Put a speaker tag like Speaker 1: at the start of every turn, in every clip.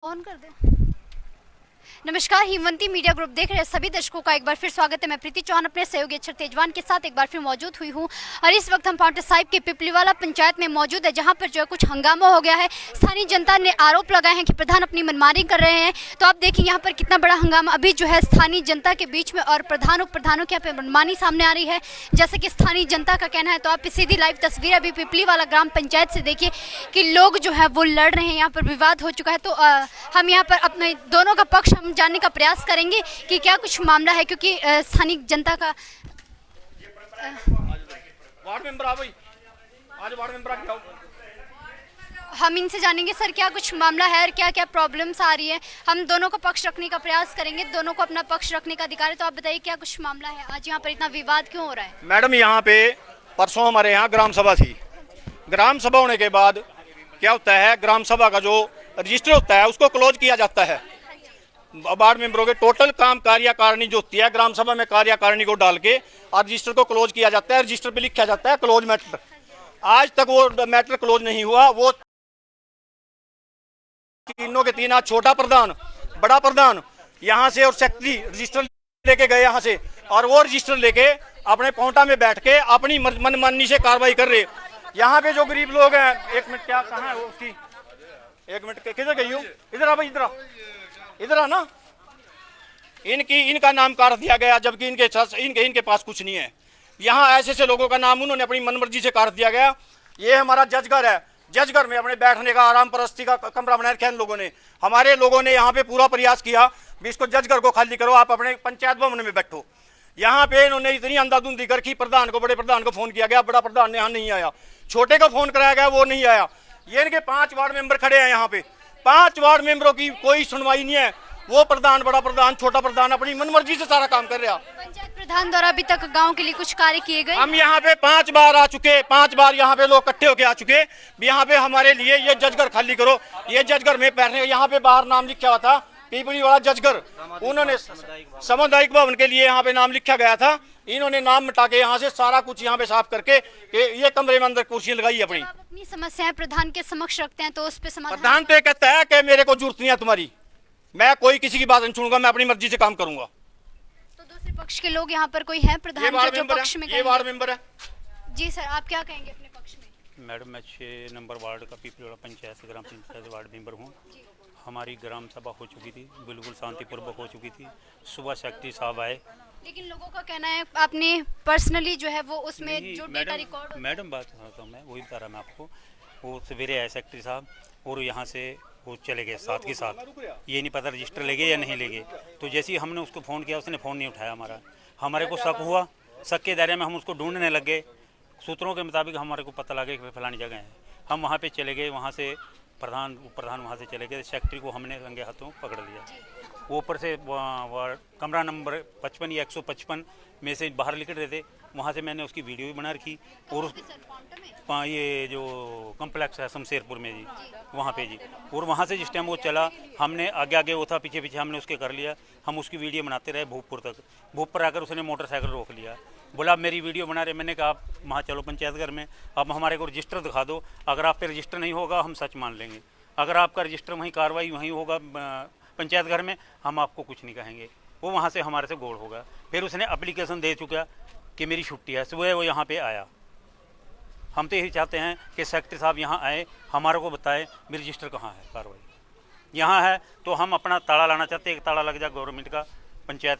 Speaker 1: On कर दे। नमस्कार, हिमवंती media group देख रहे सभी दर्शकों का एक बार फिर स्वागत है। मैं प्रीति चौहान अपने सहयोगी अक्षर तेजवान के साथ एक बार फिर मौजूद हुई हूं और इस वक्त हम पांवटा साहिब के पिपलीवाला पंचायत में मौजूद है, जहां पर जो है कुछ हंगामा हो गया है। स्थानीय जनता ने आरोप लगाए हैं कि प्रधान अपनी मनमानी कर रहे हैं। तो आप देखिए यहाँ पर कितना बड़ा हंगामा अभी जो है स्थानीय जनता के बीच में और प्रधानों की यहाँ पे मनमानी सामने आ रही है, जैसे कि स्थानीय जनता का कहना है। तो आप सीधी लाइव तस्वीर अभी पिपलीवाला ग्राम पंचायत से देखिए कि लोग जो है वो लड़ रहे हैं, यहाँ पर विवाद हो चुका है। तो हम यहाँ पर अपने दोनों का पक्ष हम जानने का प्रयास करेंगे कि क्या कुछ मामला है, क्योंकि स्थानीय जनता का
Speaker 2: वार्ड मेंबर आ भाई, आज वार्ड मेंबर आ जाओ।
Speaker 1: हम इनसे जानेंगे सर क्या कुछ मामला है और क्या क्या प्रॉब्लम्स आ रही है। हम दोनों का पक्ष रखने का प्रयास करेंगे, दोनों को अपना पक्ष रखने का अधिकार है। तो आप बताइए क्या कुछ मामला है, आज यहाँ पर इतना विवाद क्यों हो रहा है?
Speaker 2: मैडम, यहाँ पे परसों हमारे यहाँ ग्राम सभा थी। ग्राम सभा होने के बाद क्या होता है, ग्राम सभा का जो रजिस्टर होता है उसको क्लोज किया जाता है। वार्ड मेंबरों के टोटल काम कार्यकारिणी जो होती है, ग्राम सभा में कार्यकारिणी को डाल के और रजिस्टर को क्लोज किया जाता है। रजिस्टर पे लिखा जाता है क्लोज मैटर। आज तक वो मैटर क्लोज नहीं हुआ। वो तीनों के तीन, आज छोटा प्रधान, बड़ा प्रधान यहाँ से और सेक्रेटरी रजिस्टर लेके गए यहाँ से, और वो रजिस्टर लेके अपने पावटा में बैठ के अपनी मनमानी से कार्रवाई कर रहे। यहाँ पे जो गरीब लोग हैं, एक मिनट, क्या कहाँ है वो उसकी, एक मिनट, किधर गई हूँ? इधर आ भाई, इधर आ, इधर आना। इनका नाम काट दिया गया, जबकि इनके पास कुछ नहीं है। यहाँ ऐसे लोगों का नाम उन्होंने अपनी मनमर्जी से काट दिया गया। ये हमारा जजघर है, जजघर में अपने बैठने का, आराम परस्ती का कमरा बना रखा है इन लोगों ने। हमारे लोगों ने यहाँ पे पूरा प्रयास किया भी इसको जजघर को खाली करो, आप अपने पंचायत भवन में बैठो। यहाँ पे इन्होंने इतनी अंधाधुंधी कर की, प्रधान को, बड़े प्रधान को फोन किया गया, बड़ा प्रधान यहाँ नहीं आया। छोटे को फोन कराया गया, वो नहीं आया। ये इनके 5 वार्ड मेंबर खड़े हैं यहाँ पे, 5 वार्ड मेंबरों की कोई सुनवाई नहीं है। वो प्रधान, बड़ा प्रधान, छोटा प्रधान अपनी मनमर्जी से सारा काम कर रहा।
Speaker 1: पंचायत प्रधान द्वारा अभी तक गांव के लिए कुछ कार्य किए गए?
Speaker 2: हम यहाँ पे 5 बार आ चुके, 5 बार यहाँ पे लोग इकट्ठे होके आ चुके। यहाँ पे हमारे लिए ये जजघर खाली करो, ये जजघर में बैठने, यहाँ पे बाहर नाम लिखा हुआ था पीपली वाला जजघर, उन्होंने सामुदायिक भवन के लिए यहाँ पे नाम लिखा गया था। इन्होंने नाम मिटा के यहाँ से सारा कुछ यहाँ पे साफ करके ये कमरे में अंदर कुर्सियां लगाई अपनी।
Speaker 1: आप अपनी समस्याएं प्रधान के समक्ष रखते हैं तो उस पे समाधान?
Speaker 2: प्रधान तो कहता है कि मेरे को जरूरत नहीं है तुम्हारी, मैं कोई किसी की बात नहीं सुनूंगा, मैं अपनी मर्जी से काम करूंगा।
Speaker 1: तो दूसरे पक्ष के लोग यहाँ पर कोई है प्रधान जो पक्ष में?
Speaker 2: ये वार्ड मेंबर है
Speaker 1: जी सर, आप क्या कहेंगे अपने पक्ष में?
Speaker 3: मैडम, मैं 6 नंबर वार्ड का पिपलीवाला पंचायत से ग्राम पंचायत वार्ड मेंबर हूँ। हमारी ग्राम सभा हो चुकी थी, बिल्कुल शांतिपूर्वक हो चुकी थी। सुबह सेक्रेटरी साहब आए,
Speaker 1: लेकिन लोगों का कहना है आपने पर्सनली जो है वो उसमें जो डेटा रिकॉर्ड।
Speaker 3: मैडम बात तो मैं वही बता रहा मैं आपको। वो सवेरे आए सेक्रेटरी साहब और यहाँ से वो चले गए साथ के साथ। ये नहीं पता रजिस्टर ले गए या नहीं ले गए। तो जैसे ही हमने उसको फ़ोन किया, उसने फ़ोन नहीं उठाया हमारा। हमारे को शक हुआ, शक के दायरे में हम उसको ढूंढने लग गए। सूत्रों के मुताबिक हमारे को पता लगा कि फलानी जगह है। हम वहाँ पे चले गए, वहाँ से प्रधान वहाँ से चले गए। सेक्रेटरी को हमने रंगे हाथों पकड़ लिया। वो ऊपर से कमरा नंबर 55 या 155 में से बाहर निकल रहे थे, वहाँ से मैंने उसकी वीडियो भी बना रखी। और ये जो कम्प्लेक्स है शमशेरपुर में जी, वहाँ पे जी, और वहाँ से जिस टाइम वो चला, हमने आगे आगे वो था, पीछे पीछे हमने उसके कर लिया। हम उसकी वीडियो बनाते रहे भूपपुर तक। भूपपुर आकर उसने मोटरसाइकिल रोक लिया, बोला आप मेरी वीडियो बना रहे। मैंने कहा आप वहाँ चलो पंचायत घर में, आप हमारे को रजिस्टर दिखा दो। अगर आप पे रजिस्टर नहीं होगा हम सच मान लेंगे, अगर आपका रजिस्टर वहीं कार्रवाई वहीं होगा पंचायत घर में, हम आपको कुछ नहीं कहेंगे। वो वहाँ से हमारे से गोल होगा। फिर उसने एप्लीकेशन दे चुका कि मेरी छुट्टी है। सुबह वो यहाँ पे आया। हम तो यही चाहते हैं कि सेक्रेटरी साहब यहाँ आए, हमारे को बताए मेरी रजिस्टर कहाँ है, कार्रवाई यहाँ है तो हम अपना ताला लाना चाहते हैं। एक ताला लग जाए गवर्नमेंट का, पंचायत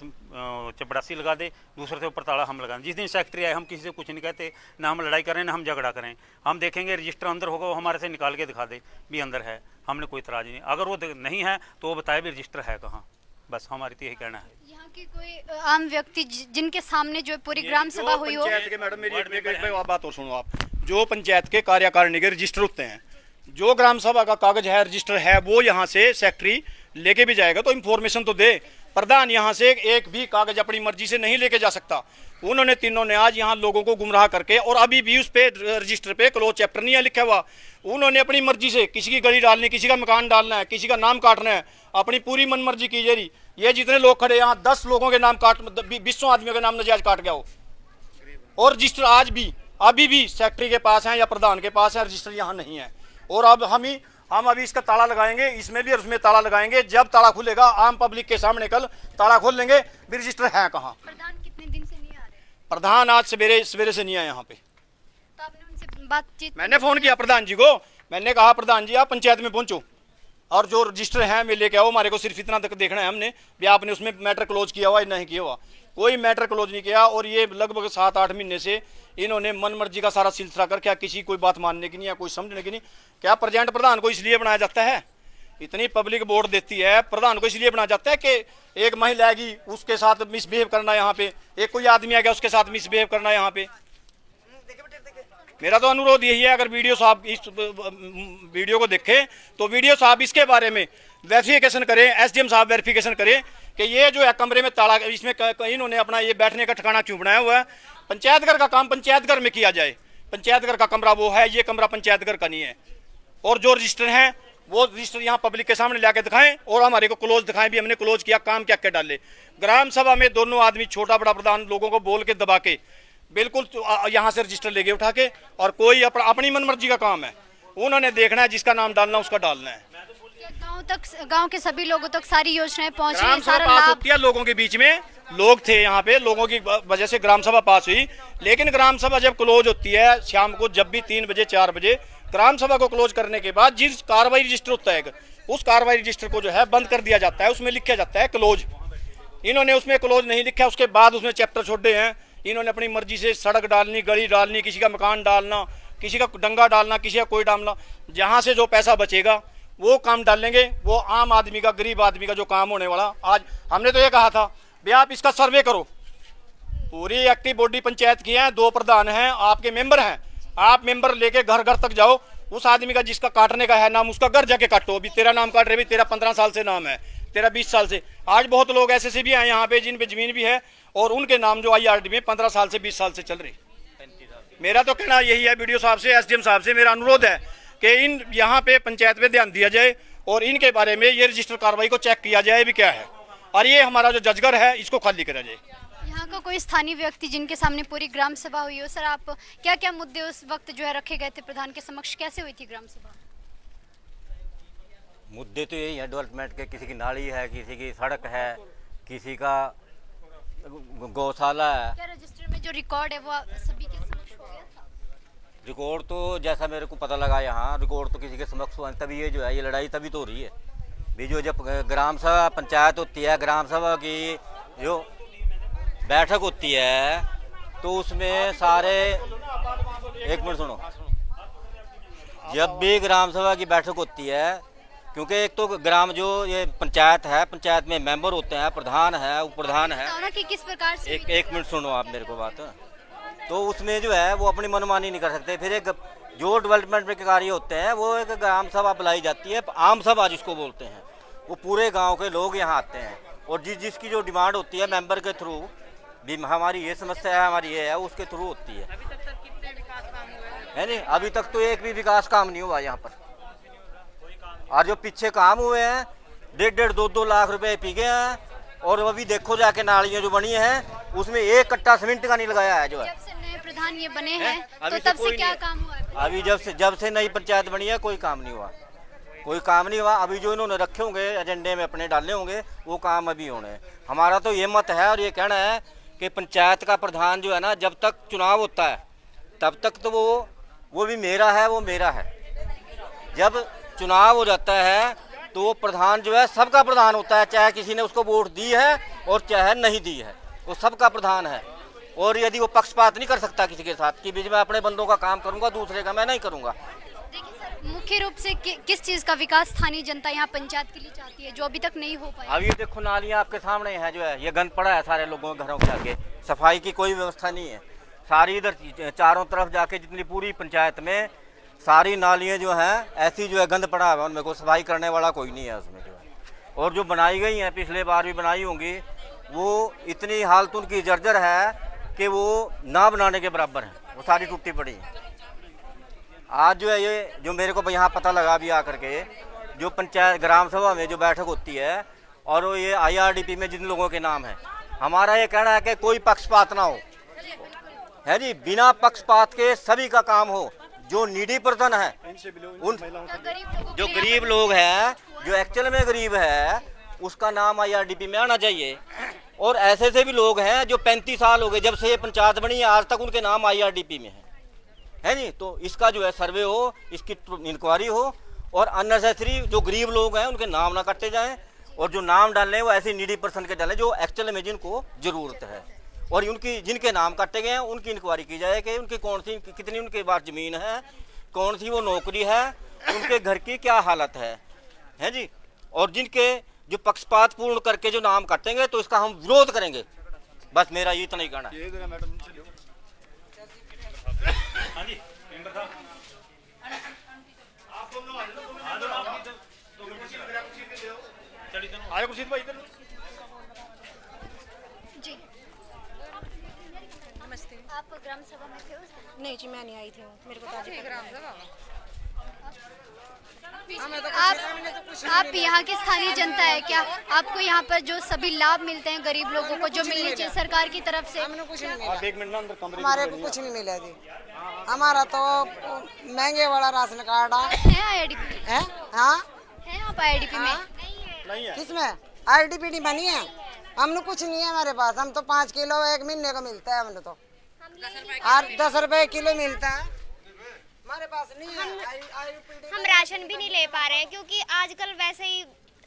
Speaker 3: चपरासी लगा दे, दूसरे से ऊपर ताला हम लगाएं। जिस दिन सेक्रेटरी आए हम किसी से कुछ नहीं कहते, ना हम लड़ाई करें ना हम झगड़ा करें। हम देखेंगे रजिस्टर अंदर होगा, वो हमारे से निकाल के दिखा दे भी अंदर है, हमने कोई इतराज नहीं। अगर वो नहीं है तो वो बताए भी रजिस्टर है कहाँ। बस हमारी तो यही कहना है।
Speaker 1: यहाँ की कोई आम व्यक्ति जिनके सामने जो पूरी ग्राम सभा हुई हो?
Speaker 2: मैडम मेरी एक बात और सुनो आप। जो पंचायत के कार्यकारिणी के रजिस्टर होते हैं, जो ग्राम सभा का कागज है, रजिस्टर है, वो यहाँ से सेक्रेटरी लेके भी जाएगा तो इन्फॉर्मेशन तो दे। प्रधान यहाँ से एक भी कागज अपनी मर्जी से नहीं लेके जा सकता। उन्होंने तीनों ने आज यहाँ लोगों को गुमराह करके, और अभी भी उस पे रजिस्टर पे क्लोज चैप्टर नहीं है लिखा हुआ। उन्होंने अपनी मर्जी से किसी की गली डालनी, किसी का मकान डालना है, किसी का नाम काटना है, अपनी पूरी मन मर्जी की जा रही। ये जितने लोग खड़े यहाँ 10 लोगों के नाम काट, 20 आदमियों के नाम नजायज काट गया हो। और रजिस्टर आज भी अभी भी सेक्रेटरी के पास है या प्रधान के पास है, रजिस्टर यहाँ नहीं है। और अब हम ही हम अभी इसका ताला लगाएंगे, इसमें भी और उसमें ताला लगाएंगे। जब ताला खुलेगा आम पब्लिक के सामने कल ताला खोल लेंगे, भी रजिस्टर है कहाँ।
Speaker 1: प्रधान कितने दिन से नहीं आ रहे?
Speaker 2: प्रधान आज सवेरे से नहीं आए यहाँ पे।
Speaker 1: तो आपने उनसे बातचीत?
Speaker 2: मैंने फोन किया प्रधान जी को, मैंने कहा प्रधान जी आप पंचायत में पहुंचो और जो रजिस्टर है मैं लेके आओ, हमारे को सिर्फ इतना तक देखना है हमने भी आपने उसमें मैटर क्लोज किया हुआ नहीं किया हुआ। कोई मैटर क्लोज नहीं किया। और ये लगभग 7-8 महीने से इन्होंने मन मर्जी का सारा सिलसिला कर, क्या किसी कोई बात मानने की नहीं या कोई समझने की नहीं। क्या प्रेजेंट प्रधान को इसलिए बनाया जाता है, इतनी पब्लिक वोट देती है, प्रधान को इसलिए बनाया जाता है कि एक महिला आएगी उसके साथ मिसबिहेव करना, यहाँ पे एक कोई आदमी आ गया उसके साथ मिसबिहेव करना यहाँ पे। मेरा तो अनुरोध यही है, अगर वीडियो साहब इस वीडियो को देखें तो वीडियो साहब इसके बारे में वेरिफिकेशन करें, एसडीएम साहब वेरिफिकेशन करें कि ये जो है कमरे में ताला, इसमें इन्होंने अपना ये बैठने का ठिकाना क्यों बनाया हुआ है। पंचायत घर का काम पंचायत घर में किया जाए, पंचायत घर का कमरा वो है, ये कमरा पंचायत घर का नहीं है। और जो रजिस्टर हैं वो रजिस्टर यहाँ पब्लिक के सामने लाके दिखाएं और हमारे को क्लोज दिखाएं भी हमने क्लोज किया, काम क्या क्या डाले। ग्राम सभा में दोनों आदमी छोटा बड़ा प्रधान लोगों को बोल के दबा के बिल्कुल यहाँ से रजिस्टर लेके उठा के, और कोई अपनी मनमर्जी का काम है, उन्होंने देखना है जिसका नाम डालना उसका डालना है।
Speaker 1: गांव के सभी लोगों तक सारी योजनाएं पहुंच रही
Speaker 2: ग्राम
Speaker 1: हैं,
Speaker 2: सभा
Speaker 1: सारा
Speaker 2: पास
Speaker 1: लाभ।
Speaker 2: होती है लोगों के बीच में, लोग थे यहाँ पे, लोगों की वजह से ग्राम सभा पास हुई। लेकिन ग्राम सभा जब क्लोज होती है शाम को, जब भी 3 बजे 4 बजे, ग्राम सभा को क्लोज करने के बाद जिस कार्रवाई रजिस्टर होता है उस कार्रवाई रजिस्टर को जो है बंद कर दिया जाता है, उसमें लिखा जाता है क्लोज। इन्होंने उसमें क्लोज नहीं लिखा, उसके बाद उसमें चैप्टर छोड़े हैं। इन्होंने अपनी मर्जी से सड़क डालनी, गली डालनी, किसी का मकान डालना, किसी का डंगा डालना, किसी का कोई डालना। जहाँ से जो पैसा बचेगा वो काम डालेंगे, वो आम आदमी का, गरीब आदमी का जो काम होने वाला। आज हमने तो ये कहा था भाई आप इसका सर्वे करो, पूरी एक्टिव बॉडी पंचायत की है, 2 प्रधान हैं, आपके मेंबर हैं, आप मेंबर लेके घर घर तक जाओ, उस आदमी का जिसका काटने का है नाम उसका घर जाके काटो। अभी तेरा नाम काट रहे, भी तेरा 15 साल से नाम है, तेरा 20 साल से। आज बहुत लोग ऐसे से भी हैं यहाँ पे जिन पे जमीन भी है और उनके नाम जो IRD में 15 साल से 20 साल से चल रही। मेरा तो कहना यही है, वीडियो साहब से, SDM साहब से मेरा अनुरोध है कि इन यहाँ पे पंचायत पे ध्यान दिया जाए और इनके बारे में ये रजिस्टर कार्रवाई को चेक किया जाए भी क्या है, और ये हमारा जो जजघर है इसको खाली करा जाए।
Speaker 1: यहाँ का कोई स्थानीय व्यक्ति जिनके सामने पूरी ग्राम सभा हुई हो, सर आप क्या क्या मुद्दे उस वक्त जो है रखे गए थे प्रधान के समक्ष, कैसे हुई थी ग्राम सभा?
Speaker 4: मुद्दे तो यही है डेवलपमेंट के, किसी की नाली है, किसी की सड़क है, किसी का गौशाला है।
Speaker 1: क्या रजिस्टर में जो रिकॉर्ड है वो सभी के समक्ष हो गया था?
Speaker 4: रिकॉर्ड तो जैसा मेरे को पता लगा यहाँ रिकॉर्ड तो किसी के समक्ष हुआ, तभी ये जो है ये लड़ाई तभी तो हो रही है भी। जो जब ग्राम सभा पंचायत होती है, ग्राम सभा की जो बैठक होती है तो उसमें सारे, एक मिनट सुनो, जब भी ग्राम सभा की बैठक होती है, क्योंकि एक तो ग्राम जो ये पंचायत है, पंचायत में मेंबर होते हैं, प्रधान है, उप प्रधान है।
Speaker 1: कि किस प्रकार से
Speaker 4: एक मिनट सुनो आप मेरे को बात। तो उसमें जो है वो अपनी मनमानी नहीं कर सकते। फिर एक जो डेवलपमेंट के कार्य होते हैं वो एक ग्राम सभा बुलाई जाती है, आम सभा जिसको बोलते हैं, वो पूरे गांव के लोग यहाँ आते हैं और जिसकी जो डिमांड होती है मेंबर के थ्रू भी, हमारी ये समस्या है, हमारी ये है, उसके थ्रू होती है।
Speaker 5: अभी तक सर कितने विकास काम हुए हैं?
Speaker 4: है नहीं, अभी तक तो एक भी विकास काम नहीं हुआ यहाँ पर। और जो पीछे काम हुए हैं 1.5 2 लाख रुपए पी गए हैं। और अभी देखो जाके नालियाँ जो बनी हैं उसमें 1 कट्टा सीमेंट का नहीं लगाया है जो है।
Speaker 1: जब से नए प्रधान ये बने हैं तो
Speaker 4: अभी
Speaker 1: तब
Speaker 4: से
Speaker 1: से
Speaker 4: कोई
Speaker 1: क्या
Speaker 4: नहीं।
Speaker 1: काम हुआ है?
Speaker 4: अभी जब से नई पंचायत बनी है कोई काम नहीं हुआ, कोई काम नहीं हुआ। अभी जो इन्होंने रखे होंगे एजेंडे में अपने डाले होंगे वो काम अभी होने हैं। हमारा तो ये मत है और ये कहना है कि पंचायत का प्रधान जो है ना, जब तक चुनाव होता है तब तक तो वो भी मेरा है, वो मेरा है। जब चुनाव हो जाता है तो वो प्रधान जो है सबका प्रधान होता है, चाहे किसी ने उसको वोट दी है और चाहे नहीं दी है, वो सबका प्रधान है। और यदि वो पक्षपात नहीं कर सकता किसी के साथ कि बीच में अपने बंदों का काम करूंगा, दूसरे का मैं नहीं करूंगा।
Speaker 1: देखिए सर, मुख्य रूप से किस चीज का विकास स्थानीय जनता यहाँ पंचायत के लिए चाहती है जो अभी तक नहीं हो पाया?
Speaker 4: अब ये देखो नालियाँ आपके सामने है, जो है ये गंद पड़ा है सारे लोगों के घरों के आगे, सफाई की कोई व्यवस्था नहीं है। सारी इधर चारों तरफ जाके जितनी पूरी पंचायत में सारी नालियाँ जो हैं ऐसी जो है गंद पड़ा है, उनमें कोई सफाई करने वाला कोई नहीं है उसमें जो है। और जो बनाई गई हैं, पिछले बार भी बनाई होंगी, वो इतनी हालत उनकी जर्जर है कि वो ना बनाने के बराबर है, वो सारी टूटी पड़ी है। आज जो है ये जो मेरे को यहाँ पता लगा भी आकर के, जो पंचायत ग्राम सभा में जो बैठक होती है और वो ये IRDP में जिन लोगों के नाम है, हमारा ये कहना है कि कोई पक्षपात ना हो, है जी, बिना पक्षपात के सभी का काम हो। जो नीडी पर्सन है उन जो गरीब लोग हैं, जो एक्चुअल में गरीब है, उसका नाम IRDP में आना चाहिए। और ऐसे से भी लोग हैं जो 35 साल हो गए जब से ये पंचायत बनी है, आज तक उनके नाम IRDP में है जी। तो इसका जो है सर्वे हो, इसकी इंक्वायरी हो, और अननेसेसरी जो गरीब लोग हैं उनके नाम ना कटे जाएं, और जो नाम डालने वो ऐसे नीडी पर्सन के डालें जो एक्चुअल में जिनको जरूरत है। और उनकी जिनके नाम काटे गए हैं उनकी इंक्वायरी की जाए कि उनकी कौन सी, कितनी उनके पास ज़मीन है, कौन सी वो नौकरी है, उनके घर की क्या हालत है जी। और जिनके जो पक्षपात पूर्ण करके जो नाम काटेंगे तो इसका हम विरोध करेंगे। बस मेरा ये इतना ही कहना है।
Speaker 3: हाँ जी, मेंबर साहब।
Speaker 2: आए कुछ भाई इधर।
Speaker 1: जी
Speaker 5: नमस्ते।
Speaker 1: आप ग्राम सभा में थे उस दिन?
Speaker 6: नहीं जी, मैं नहीं आई थी, मेरे को तो आज ही पता
Speaker 5: ग्राम
Speaker 6: लगा।
Speaker 5: सभा
Speaker 1: आप यहाँ की स्थानीय जनता है क्या? आपको यहाँ पर जो सभी लाभ मिलते हैं गरीब लोगों को जो मिलने चाहिए सरकार की तरफ से?
Speaker 6: हमने कुछ नहीं मिला,
Speaker 2: आप 1 मिनट ना अंदर कमरे
Speaker 6: हमारे को कुछ नहीं मिला जी। हमारा तो महंगे वाला राशन कार्ड
Speaker 1: है IRDP
Speaker 6: है। हाँ,
Speaker 1: है आप IRDP में?
Speaker 2: नहीं है।
Speaker 6: किसमें IRDP नहीं बनी है? हमने कुछ नहीं है हमारे पास। हम तो 5 किलो 1 महीने का मिलता है हमने तो, और 10 रुपए किलो मिलता है। हमारे पास नहीं है IRDP।
Speaker 7: हम राशन भी नहीं ले पा रहे हैं क्योंकि आजकल वैसे ही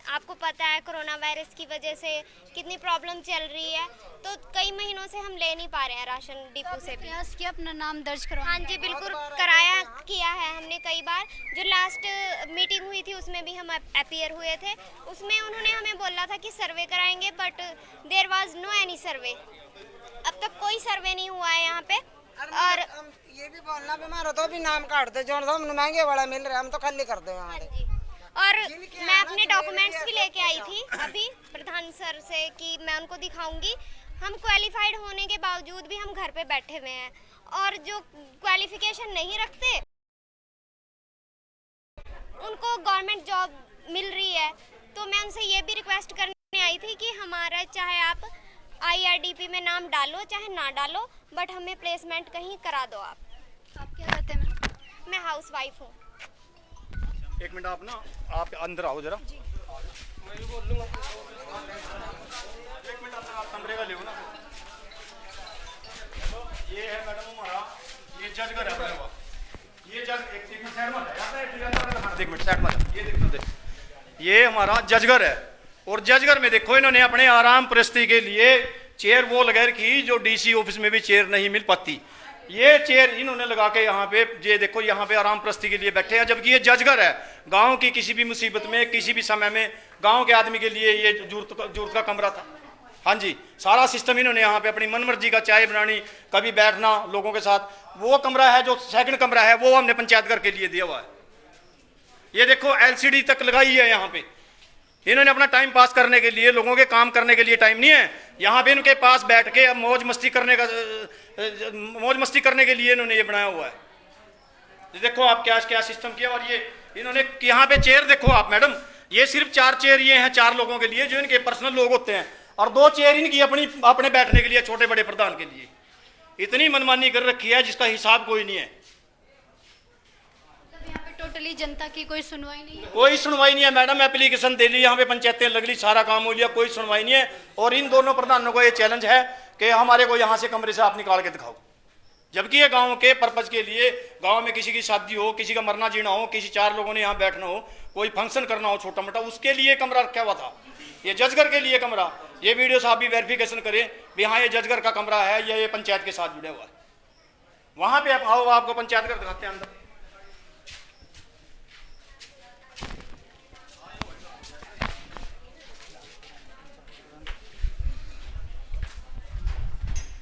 Speaker 7: आपको पता है कोरोना वायरस की वजह से कितनी प्रॉब्लम चल रही है, तो कई महीनों से हम ले नहीं पा रहे हैं राशन डिपो से भी।
Speaker 1: प्रयास किया अपना नाम दर्ज करवाने?
Speaker 7: हाँ जी, बिल्कुल कराया किया है हमने कई बार। जो लास्ट मीटिंग हुई थी उसमें भी हम अपीयर हुए थे, उसमें उन्होंने हमें बोला था कि सर्वे कराएंगे, but there was no any survey. अब तक कोई सर्वे नहीं हुआ है यहाँ पे। और
Speaker 6: हम ये भी बोलना भी हमारा तो भी नाम काट दे, जो हम महंगे वाला मिल रहा है हम तो खाली कर दे यहाँ पे।
Speaker 7: और मैं अपने डॉक्यूमेंट्स भी लेके आई थी अभी प्रधान सर से कि मैं उनको दिखाऊंगी। हम क्वालिफाइड होने के बावजूद भी हम घर पे बैठे हुए हैं, और जो क्वालिफिकेशन नहीं रखते उनको गवर्नमेंट जॉब मिल रही है। तो मैं उनसे ये भी रिक्वेस्ट करने आई थी कि हमारा चाहे आप IRDP में नाम डालो चाहे ना डालो, बट हमें प्लेसमेंट कहीं करा दो। आप
Speaker 1: क्या करते हैं?
Speaker 7: मैं हाउस वाइफ हूँ।
Speaker 2: 1 मिनट आप ना, आप अंदर आओ जरा। कमरे का ले ना। ये है मैडम हमारा, ये जज घर है अपने पास। ये जज एक मिनट साइड में है, 1 मिनट साइड में। ये देखो, ये हमारा जज घर है। और जज घर में देखो इन्होंने अपने आराम परिस्थिति के लिए चेयर वो लगा रखी जो DC ऑफिस में भी चेयर नहीं मिल पाती। ये चेयर इन्होंने लगा के यहाँ पे, ये देखो यहाँ पे आराम प्रस्ती के लिए बैठे हैं, जबकि ये जजघर है। गांव की किसी भी मुसीबत में किसी भी समय में गांव के आदमी के लिए ये जरूरत का कमरा था। हाँ जी, सारा सिस्टम इन्होंने यहाँ पे अपनी मनमर्जी का चाय बनानी, कभी बैठना लोगों के साथ। वो कमरा है जो सेकंड कमरा है वो हमने पंचायत घर के लिए दिया हुआ है। ये देखो LCD तक लगाई है यहाँ पे। इन्होंने अपना टाइम पास करने के लिए, लोगों के काम करने के लिए टाइम नहीं है। यहाँ पे इनके पास बैठ के अब मौज मस्ती करने के लिए इन्होंने ये बनाया हुआ है। ये देखो आप क्या क्या सिस्टम किया। और ये इन्होंने यहाँ पे चेयर देखो आप मैडम, ये सिर्फ 4 चेयर ये हैं 4 लोगों के लिए जो इनके पर्सनल लोग होते हैं, और 2 चेयर इनकी अपने बैठने के लिए छोटे बड़े प्रधान के लिए। इतनी मनमानी कर रखी है जिसका हिसाब कोई नहीं है।
Speaker 1: यहाँ पे टोटली जनता की कोई सुनवाई नहीं है?
Speaker 2: कोई सुनवाई नहीं है मैडम। एप्लीकेशन दे ली, यहाँ पे पंचायतें लग ली, सारा काम हो लिया, कोई सुनवाई नहीं है। और इन दोनों प्रधानों को ये चैलेंज है कि हमारे को यहाँ से कमरे से आप निकाल के दिखाओ, जबकि ये गांव के पर्पज के लिए, गांव में किसी की शादी हो, किसी का मरना जीना हो, किसी 4 लोगों ने यहाँ बैठना हो, कोई फंक्शन करना हो छोटा मोटा, उसके लिए कमरा रखा हुआ था। ये जजघर के लिए कमरा, ये वीडियो साहब भी वेरिफिकेशन करें भी हाँ ये जजघर का कमरा है या ये पंचायत के साथ जुड़ा हुआ है। वहां पे आप आओ, आपको पंचायत घर दिखाते हैं अंदर।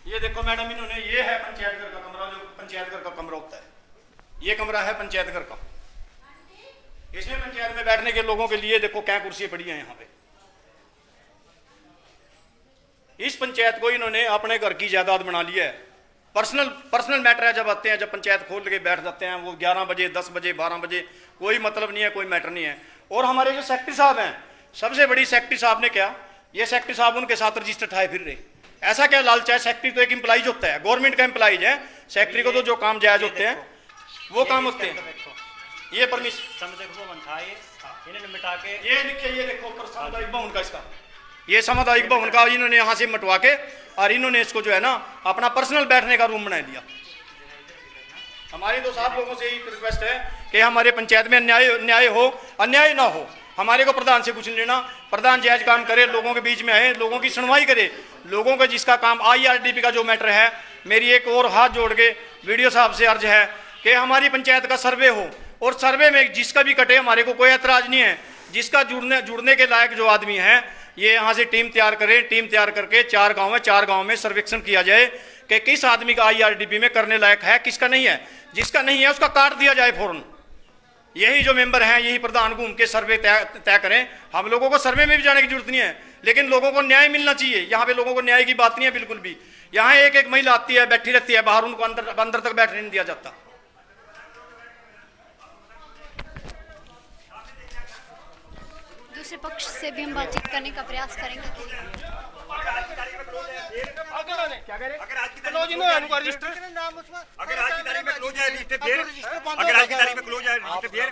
Speaker 2: ये देखो मैडम, इन्होंने, ये है पंचायत घर का कमरा, जो पंचायत घर का कमरा होता है। ये कमरा है पंचायत घर का। इसमें पंचायत में बैठने के लोगों के लिए देखो क्या कुर्सियां पड़ी हैं यहाँ पे। इस पंचायत को इन्होंने अपने घर की जायदाद बना लिया है। पर्सनल मैटर है, जब आते हैं, जब पंचायत खोल के बैठ जाते हैं, वो 11 बजे 10 बजे 12 बजे, कोई मतलब नहीं है, कोई मैटर नहीं है। और हमारे जो सेक्रेटरी साहब हैं, सबसे बड़ी सेक्रेटरी साहब ने क्या, ये सेक्रेटरी साहब उनके साथ रजिस्टर ठाए फिर रहे। ऐसा क्या लालच है? सेक्रेटरी तो एक एम्प्लॉइज होता है, गवर्नमेंट का एम्प्लॉइज है। सेक्रेटरी को तो जो काम जायज होते हैं, वो काम होते हैं। ये परमिशन
Speaker 3: सामुदायिक भवन था ये, इन्होंने मिटा के
Speaker 2: ये लिखे, ये देखो ऊपर सामुदायिक भवन का इसका, ये सामुदायिक भवन का इन्होंने यहाँ से मटवा के और इन्होंने इसको जो है ना अपना पर्सनल बैठने का रूम बना दिया। हमारी तो साहब लोगों से ही रिक्वेस्ट है कि हमारे पंचायत में न्याय हो, अन्याय ना हो। हमारे को प्रधान से कुछ नहीं लेना, प्रधान जायज काम करे, लोगों के बीच में आए, लोगों की सुनवाई करे, लोगों का जिसका काम IRDP का जो मैटर है। मेरी एक और हाथ जोड़ के वीडियो साहब से अर्ज है कि हमारी पंचायत का सर्वे हो और सर्वे में जिसका भी कटे हमारे को कोई ऐतराज नहीं है। जिसका जुड़ने के लायक जो आदमी है ये यहाँ से टीम तैयार करें, टीम तैयार करके 4 गांव में सर्वेक्षण किया जाए कि किस आदमी का IRDP में करने लायक है, किसका नहीं है। जिसका नहीं है उसका काट दिया जाए फौरन। यही जो मेंबर हैं यही प्रधान घूम के सर्वे तय करें। हम लोगों को सर्वे में भी जाने की जरूरत नहीं है, लेकिन लोगों को न्याय मिलना चाहिए। यहाँ पे लोगों को न्याय की बात नहीं है बिल्कुल भी। यहाँ एक महिला आती है, बैठी रहती है बाहर, उनको अंदर तक बैठने नहीं दिया जाता।
Speaker 1: दूसरे पक्ष से भी हम बातचीत करने का प्रयास करेंगे।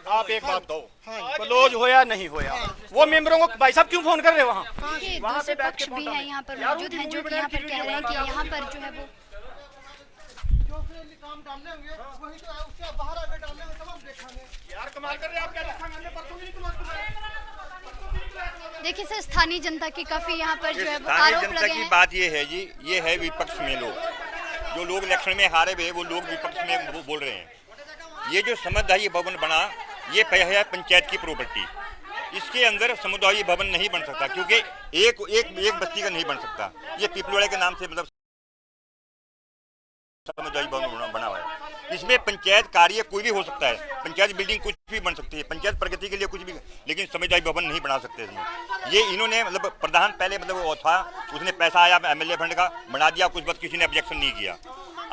Speaker 2: आप एक बात दो, क्लोज होया नहीं होया, वो मेंबरों को भाई साहब क्यों फोन कर रहे हो?
Speaker 1: देखिए दूसरे पक्ष भी है यहाँ पर मौजूद हैं जो कि यहाँ पर कह रहे हैं कि यहाँ पर जो है वो
Speaker 8: काम डालने होंगे वही तो है, उससे बाहर आके डालने होंगे तब हम देखेंगे।
Speaker 2: यार कमाल कर रहे हैं आप, क्या देखा मैंने परसों भी
Speaker 1: देखिए सर, स्थानीय जनता की काफी यहाँ पर जो है वो
Speaker 9: स्थानीय
Speaker 1: आरोप
Speaker 9: जनता
Speaker 1: लगे
Speaker 9: की
Speaker 1: हैं।
Speaker 9: बात ये है जी, ये है विपक्ष में लोग, जो लोग इलेक्शन में हारे हुए वो लोग विपक्ष में वो बोल रहे हैं। ये जो समुदायी भवन बना ये है पंचायत की प्रॉपर्टी, इसके अंदर समुदायी भवन नहीं बन सकता क्योंकि एक बस्ती का नहीं बन सकता। ये पिपलवाड़े के नाम से मतलब समुदायी भवन बना हुआ है। इसमें पंचायत कार्य कोई भी हो सकता है, पंचायत बिल्डिंग कुछ भी बन सकती है, पंचायत प्रगति के लिए कुछ भी, लेकिन समुदायी भवन नहीं बना सकते इसमें। ये इन्होंने मतलब प्रधान पहले मतलब वो था, उसने पैसा आया MLA फंड का बना दिया, कुछ बात किसी ने ऑब्जेक्शन नहीं किया।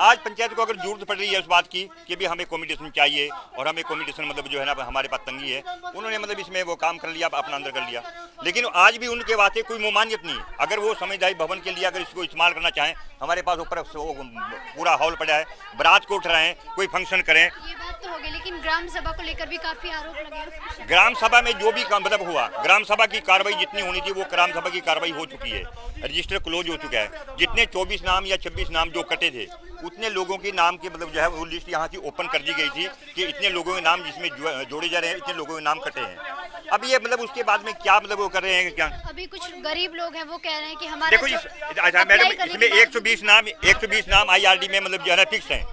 Speaker 9: आज पंचायत को अगर जरूरत पड़ रही है उस बात की कि भी हमें कॉम्पिटिशन चाहिए और हमें कॉम्पिटिशन मतलब जो है ना हमारे पास तंगी है, उन्होंने मतलब इसमें वो काम कर लिया, अपना अंदर कर लिया। लेकिन आज भी उनके वास्ते कोई ममानियत नहीं। अगर वो समुदायी भवन के लिए अगर इसको इस्तेमाल करना चाहें, हमारे पास ऊपर पूरा हॉल पड़ा है, बारात को उठ रहे हैं, कोई फंक्शन करें।
Speaker 1: ये बात तो हो गई, लेकिन ग्राम सभा को लेकर भी काफी आरोप लगे हैं।
Speaker 9: ग्राम सभा में जो भी मतलब हुआ, ग्राम सभा की कार्रवाई जितनी होनी थी वो ग्राम सभा की कार्रवाई हो चुकी है, रजिस्टर क्लोज हो चुका है। जितने 24 नाम या 26 नाम जो कटे थे उतने लोगों के नाम की मतलब जो है वो लिस्ट यहाँ की ओपन कर दी गई थी कि इतने लोगों के नाम जिसमें जोड़े जा रहे हैं, इतने लोगों के नाम कटे हैं। अब ये मतलब उसके बाद में क्या मतलब वो कर रहे हैं क्या?
Speaker 1: अभी कुछ गरीब लोग हैं वो कह रहे हैं कि हमारा
Speaker 9: देखो मैडम, इसमें 120 नाम IRD में मतलब जो है ना फिक्स हैं।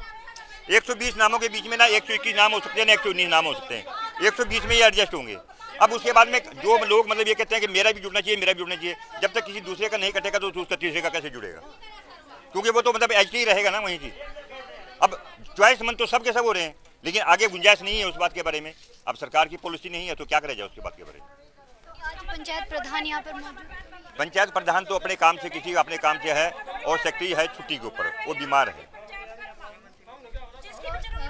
Speaker 9: 120 नामों के बीच में ना 121 नाम हो सकते हैं ना 119 नाम हो सकते हैं। 120 में ये एडजस्ट होंगे। अब उसके बाद में जो लोग मतलब ये कहते हैं कि मेरा भी जुड़ना चाहिए, मेरा भी जुड़ना चाहिए, जब तक किसी दूसरे का नहीं कटेगा तो उसका तीसरे का कैसे जुड़ेगा? क्योंकि वो तो मतलब एच ही रहेगा ना वहीं की। अब चॉइस मन तो सब के सब हो रहे हैं, लेकिन आगे गुंजाइश नहीं है उस बात के बारे में। अब सरकार की पॉलिसी नहीं है तो क्या करेगा उसके बात के बारे में।
Speaker 1: आज पंचायत प्रधान यहाँ पर मौजूद।
Speaker 9: पंचायत प्रधान तो अपने काम से किसी अपने काम से है और सेक्रेटरी है छुट्टी के ऊपर, वो बीमार है।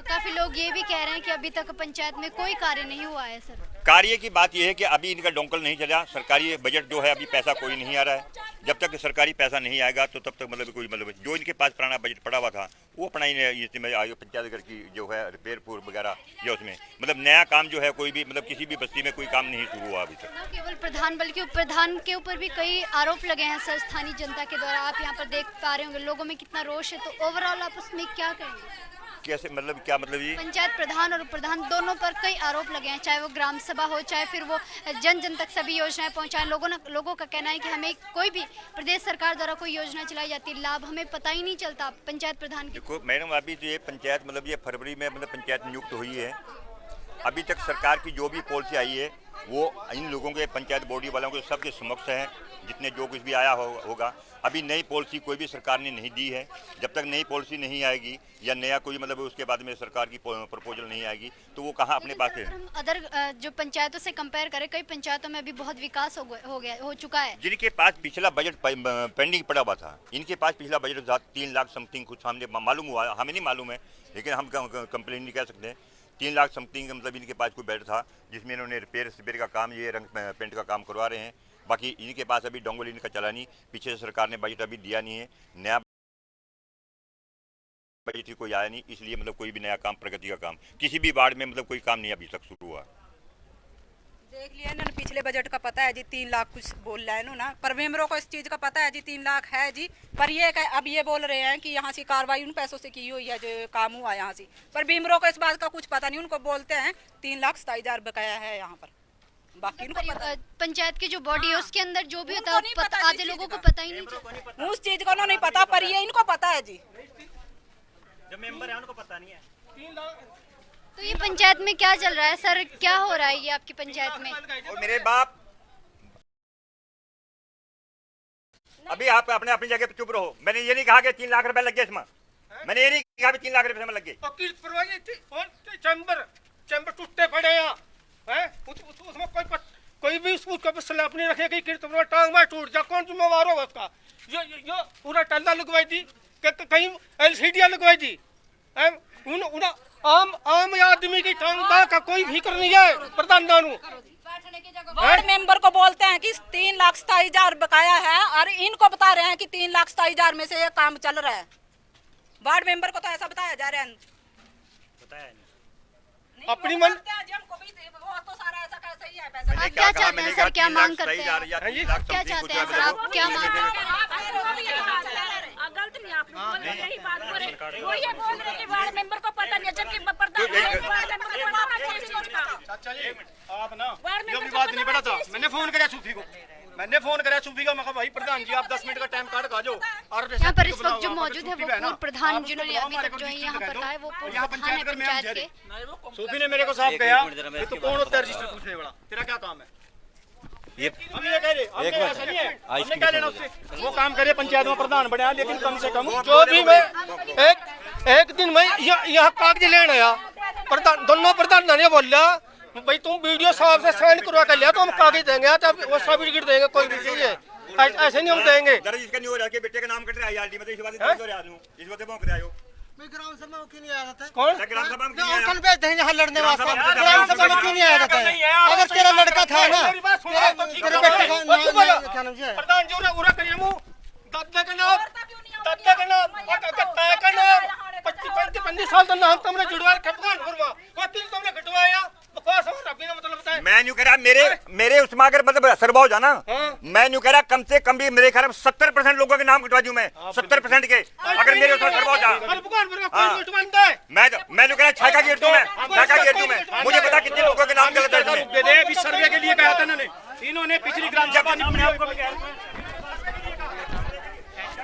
Speaker 1: काफी लोग ये भी कह रहे हैं कि अभी तक पंचायत में कोई कार्य नहीं हुआ है सर।
Speaker 9: कार्य की बात यह है कि अभी इनका डोंकल नहीं चला, सरकारी बजट जो है अभी पैसा कोई नहीं आ रहा है। जब तक सरकारी पैसा नहीं आएगा तो तब तक मतलब कोई मतलब जो इनके पास पुराना बजट पड़ा हुआ था वो अपना इसमें पंचायत घर की जो है रिपेयर वगैरह या उसमें मतलब नया काम जो है कोई भी मतलब किसी भी बस्ती में कोई काम नहीं शुरू हुआ अभी तक।
Speaker 1: न केवल प्रधान बल्कि उप प्रधान के ऊपर भी कई आरोप लगे हैं सर स्थानीय जनता के द्वारा। आप यहाँ पर देख पा रहे होंगे लोगों में कितना रोष है, तो ओवरऑल आप उसमें क्या कहेंगे?
Speaker 9: कैसे मतलब क्या मतलब ये
Speaker 1: पंचायत प्रधान और उप प्रधान दोनों पर कई आरोप लगे हैं, चाहे वो ग्राम सभा हो चाहे फिर वो जन जन तक सभी योजनाएं पहुंचाएं। लोगों का कहना है कि हमें कोई भी प्रदेश सरकार द्वारा कोई योजना चलाई जाती है, लाभ हमें पता ही नहीं चलता पंचायत प्रधान की।
Speaker 9: देखो मैडम, अभी तो ये पंचायत मतलब ये फरवरी में मतलब पंचायत नियुक्त हुई है। अभी तक सरकार की जो भी पॉलिसी आई है वो इन लोगों के पंचायत बॉडी वालों के सबके समक्ष है, जितने जो कुछ भी आया होगा। अभी नई पॉलिसी कोई भी सरकार ने नहीं दी है। जब तक नई पॉलिसी नहीं आएगी या नया कोई मतलब उसके बाद में सरकार की प्रपोजल नहीं आएगी तो वो कहाँ अपने पास है।
Speaker 1: हम अदर जो पंचायतों से कंपेयर करें, कई पंचायतों में अभी बहुत विकास हो चुका है।
Speaker 9: जिनके पास पिछला बजट पेंडिंग पड़ा हुआ था, इनके पास पिछला बजट था 3 लाख समथिंग, कुछ हमने मालूम हुआ, हमें नहीं मालूम है लेकिन हम कंप्लेन नहीं कह सकते। 3 लाख समथिंग मतलब इनके पास कोई बजट था जिसमें इन्होंने रिपेयर का काम, ये रंग पेंट का काम करवा रहे हैं। बाकी इनके पास अभी डोंगल इनका चला नहीं, पीछे सरकार ने बजट अभी दिया नहीं है। नया परिस्थिति कोई आया नहीं, इसलिए मतलब कोई भी नया काम, प्रगति का काम किसी भी वार्ड में मतलब कोई काम नहीं अभी तक शुरू हुआ।
Speaker 5: देख लिया ना, पिछले बजट का पता है जी 3 लाख कुछ बोल रहा है ना, पर मेंबरों को इस चीज का पता है जी 3 लाख है जी, पर ये अब ये बोल रहे हैं कि यहाँ से कार्रवाई उन पैसों से की हुई है जो काम हुआ यहाँ से, पर मेंबरों को इस बात का कुछ पता नहीं। उनको बोलते हैं 3,27,000 बकाया है यहाँ पर, बाकी उनको पता है।
Speaker 1: पंचायत की जो बॉडी है उसके अंदर जो भी होता है आधे लोगों को पता ही नहीं,
Speaker 5: उस चीज को नहीं पता, पर ये इनको पता है जी,
Speaker 3: जो मेंबर है उनको पता नहीं है।
Speaker 1: तो ये पंचायत में क्या चल रहा है सर, क्या हो रहा है ये आपकी पंचायत में?
Speaker 9: और मेरे बाप, अभी आप अपने अपनी जगह पे चुप रहो। मैंने ये नहीं कहा कि 3 लाख रुपए लग गए इसमें, मैंने ये नहीं कहा 3 लाख रुपए में लग गए।
Speaker 8: चैम्बर टूटे पड़े हैं, उसमें कोई भी उसका स्लैब नहीं रखेगा कि कीर्तन टांग में टूट जा, कौन जिम्मेवार होगा उसका? ये पूरा टल्ला लगवाई थी, कहीं एलसीडियां लगवाई थी, आम आदमी की टांग का कोई फिक्र नहीं है प्रधान दानू।
Speaker 5: वार्ड मेंबर को बोलते हैं कि 3,27,000 बकाया है, और इनको बता रहे हैं कि 3,27,000 में से ये काम चल रहा है। वार्ड मेंबर को तो ऐसा बताया जा रहा है,
Speaker 8: अपनी मन
Speaker 5: तो सारा ऐसा कैसे ही है पैसा।
Speaker 1: आप क्या चाहते हैं सर, क्या मांग करते हैं? क्या चाहते हैं सर, आप क्या मांग करते हैं?
Speaker 5: गलत नहीं, आप यही बात बोल रहे, वो ये बोल रहे कि वार्ड मेंबर को पता नहीं है, जबकि प्रधान वार्ड मेंबर को पता है।
Speaker 8: चलिए आप ना ये विवाद नहीं बढ़ा था, मैंने फोन कराया सूफी को, मैं कहा भाई प्रधान जी आप 10 मिनट का टाइम काट का जो। और
Speaker 1: यहाँ पर इस वक्त जो मौजूद है वो पूर्व प्रधान जिन्होंने अभी तक जो है यहाँ पर रहा है, वो पूर्व प्रधान है पंचायत के।
Speaker 8: सूफी ने मेरे को साफ कहा तो कौन होता है रजिस्टर पूछने वाला, तेरा क्या काम है? हम ये कह रहे, हमने ऐसा नहीं है, हमने क्या लेना उससे, वो काम करे पंचायत में प्रधान बने, लेकिन कम से कम जो भी मैं एक दिन में यहाँ कागज लेने आया, प्रधान दोनों प्रधान ने बोला भाई तुम वीडियो साहब से साइन करवा कर लिया तो हम कागज देंगे, तब वो सर्टिफिकेट देंगे, कोई भी चाहिए ऐसे नहीं हम देंगे।
Speaker 9: दर्ज इसका नहीं हो रहा कि बेटे का नाम कट रहा है यार, मतलब इस बात दर्ज हो रहा है, इस बात पे कर आयो।
Speaker 8: मैं ग्राम सभा में क्यों नहीं आया था? कौन
Speaker 9: ग्राम सभा में
Speaker 8: अंकल पे थे यहाँ लड़ने वास्ते, ग्राम सभा में क्यों नहीं आया था? अगर तेरा लड़का था ना, तेरे बेटे का क्या नाम है प्रधान जी उरा करिए मु दादा का नाम 25 साल तो नाम तुमने जुड़वा खटवान करवा, वो तीन तुमने घटवाया बकवास हो रहा, बिना मतलब बताए।
Speaker 9: मैं न्यू कह रहा मेरे उसमें अगर मतलब असर हो जाना, मैं न्यू कह रहा कम से कम भी मेरे ख्याल में 70% लोगों के नाम कटवा दूं मैं, 70% के अगर मेरे उसमें असर हो जा। मैं न्यू कह रहा छाका गेट दूं मैं, मुझे पता कितने लोगों के नाम गलत है।
Speaker 8: इस सर्वे के लिए कहा था इन्होंने पिछली ग्राम सभा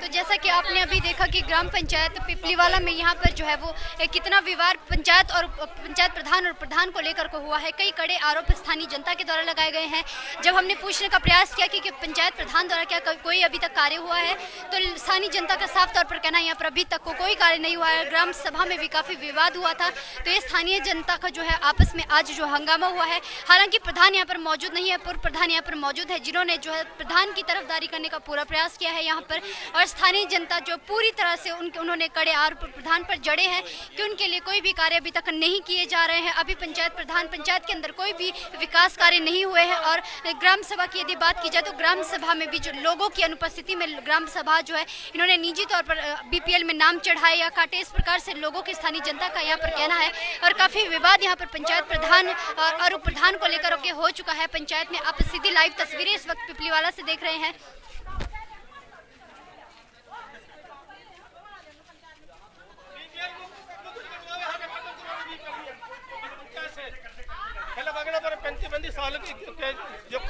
Speaker 1: तो जैसा कि आपने अभी देखा कि ग्राम पंचायत पिपलीवाला में यहाँ पर जो है वो कितना विवाद पंचायत प्रधान और प्रधान को लेकर को हुआ है। कई कड़े आरोप स्थानीय जनता के द्वारा लगाए गए हैं। जब हमने पूछने का प्रयास किया कि पंचायत प्रधान द्वारा क्या कोई अभी तक कार्य हुआ है, तो स्थानीय जनता का साफ तौर पर कहना है यहाँ पर अभी तक कोई कार्य नहीं हुआ है। ग्राम सभा में भी काफ़ी विवाद हुआ था, तो ये स्थानीय जनता का जो है आपस में आज जो हंगामा हुआ है। हालांकि प्रधान यहाँ पर मौजूद नहीं है, पूर्व प्रधान यहाँ पर मौजूद है, जिन्होंने जो है प्रधान की तरफदारी करने का पूरा प्रयास किया है यहाँ पर। और स्थानीय जनता जो पूरी तरह से उन्होंने कड़े आरोप प्रधान पर जड़े हैं कि उनके लिए कोई भी कार्य अभी तक नहीं किए जा रहे हैं। अभी पंचायत के अंदर कोई भी विकास कार्य नहीं हुए हैं। और ग्राम सभा की यदि बात की जाए तो ग्राम सभा में भी जो लोगों की अनुपस्थिति में ग्राम सभा जो है इन्होंने निजी तौर पर बीपीएल में नाम चढ़ाए या काटे, इस प्रकार से लोगों की स्थानीय जनता का यहाँ पर कहना है। और काफी विवाद यहाँ पर पंचायत प्रधान और उप प्रधान को लेकर के हो चुका है पंचायत में। आप सीधी लाइव तस्वीरें इस वक्त पिपलीवाला से देख रहे हैं।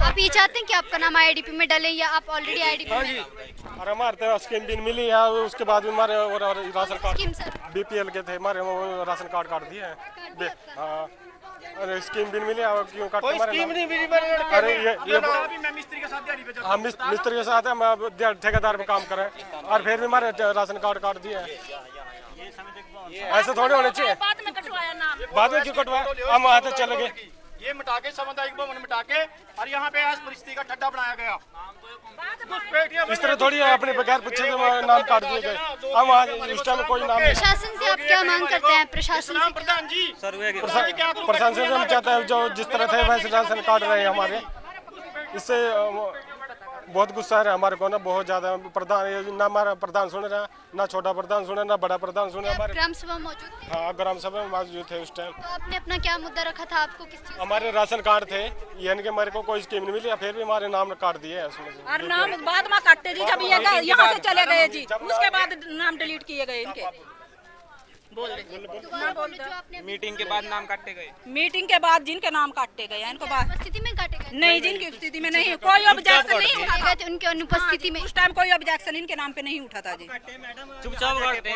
Speaker 1: आप ये चाहते हैं कि आपका नाम आईडीपी में डालें या आप ऑलरेडी आईडीपी में हैं?
Speaker 8: और हमारे तो स्कीम भी मिली है, उसके बाद हमारे राशन कार्ड बीपीएल के थे, हमारे राशन कार्ड काट दिए हैं। हाँ, अरे स्कीम भी मिली, क्यों काट स्कीम नहीं मिली? अरे ये मिस्त्री के साथ, हाँ मिस्त्री के साथ हम ठेकेदार में काम करें और फिर भी हमारे राशन कार्ड काट दिए हैं। ऐसे थोड़े होने चाहिए।
Speaker 5: बाद में कटवाया नाम,
Speaker 8: बाद में क्यों कटवाया? हम वहाँ से चले गए, ये मिटा के सामुदायिक भवन मिटा के और यहाँ पे आज परिस्थिति का ठड्डा बनाया गया। इस तरह थोड़ी अपने बगैर पूछे नाम काट दिए गए। हम उस टाइम कोई नाम नहीं।
Speaker 1: प्रशासन से आप क्या मांग करते हैं? प्रशासन से
Speaker 8: प्रधान जी प्रशासन से हम चाहते हैं जो जिस तरह थे वैसे राशन कार्ड रहे हमारे, इससे
Speaker 10: बहुत गुस्सा आ रहा है हमारे को ना, बहुत ज्यादा। प्रधान ना हमारा प्रधान सुन रहा, ना छोटा प्रधान सुना, ना बड़ा प्रधान सुना। हमारे
Speaker 1: ग्राम सभा में मौजूद थे?
Speaker 10: हाँ, ग्राम सभा में मौजूद थे उस टाइम।
Speaker 1: तो आपने अपना क्या मुद्दा रखा था? आपको किस चीज?
Speaker 10: हमारे राशन कार्ड थे, यानी कि हमारे को कोई स्कीम नहीं मिली, फिर भी हमारे नाम काट दिए उसमें से।
Speaker 5: और नाम बाद में काटते जी, जब ये यहाँ से चले गए जी, उसके बाद नाम डिलीट किए गए इनके। बोल दे
Speaker 1: जो आपने
Speaker 11: मीटिंग के बाद नाम काटे गए।
Speaker 5: मीटिंग के बाद जिनके नाम काटे गए इनको बाद
Speaker 1: उपस्थिति में काटे गए?
Speaker 5: नहीं, जिनकी उपस्थिति में नहीं, कोई ऑब्जेक्शन नहीं उठा
Speaker 1: गए थे उनके अनुपस्थिति में?
Speaker 5: उस टाइम कोई ऑब्जेक्शन इनके नाम पे नहीं उठा था जी।
Speaker 11: चुपचाप काटे